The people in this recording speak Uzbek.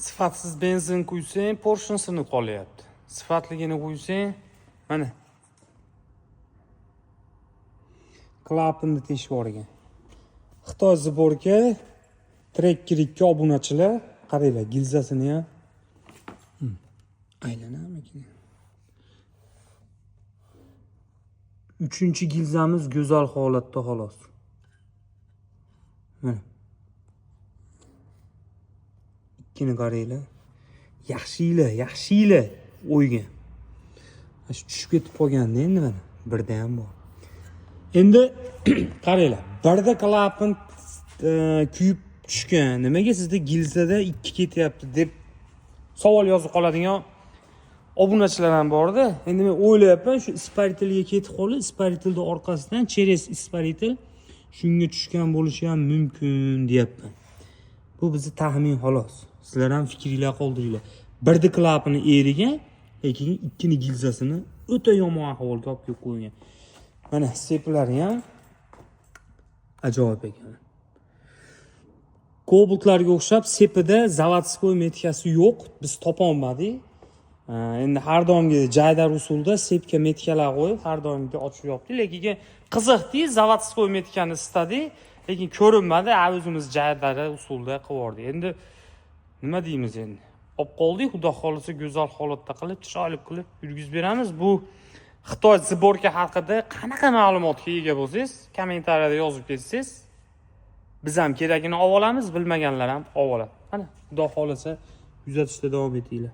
sifatsiz benzin quysang, porshni sinib qolyapti. Sifatligini quysang, mana klapanni teshib yuborgan. Xitoy zborka Tracker 2 obunachilar, qaranglar, gilzasini ham aylanamikin. 3-chi gilzamiz go'zal holatda xolos. Mana. Ikkini qaranglar. Yaxshi o'ygan. Shu tushib ketib qolganda endi mana birda ham bor. Endi qaranglar, birda klapan kuyib tushgan. Nimaga sizda gilzada 2 ketyapti deb savol yozib qoladigan obunachilar ham bor-da. Endi men o'ylayapman, shu isparitelga ketib qolib, isparitelning orqasidan через isparitel shunga tushgan bo'lishi ham mumkin deyapman. Bu bizning taxmin xolos. Sizlar ham fikringlar qoldiringlar. Birda klapani erigan, lekin ikkini gilzasini o'ta yomon ahvolga olib kelib qo'ygan. Mana seplari ham ajoyib ekan. Kobaltlarga o'xshab sepida zavodskoy metkasi yo'q, biz topa olmadik. Endi har doimgi jaydar usulda sepga metkalar qo'yib, har doimgidek ochib yopdik, lekin qiziqdi, zavodskoy metkani istadik, lekin ko'rinmadi, o'zimiz jaydar usulda qilib yordik. Endi nima deymiz endi? Olib qoldik, xudo xolisa go'zal holatda qilib, chiroyli qilib yurgizib beramiz. Bu Xitoy zborka haqida qanaqa ma'lumotga ega bo'lsangiz, kommentariyada yozib ketsangiz, biz ham kerakini olib olamiz, bilmaganlar ham olib oladi. Mana, xudo xolisa kuzatishda davom etinglar.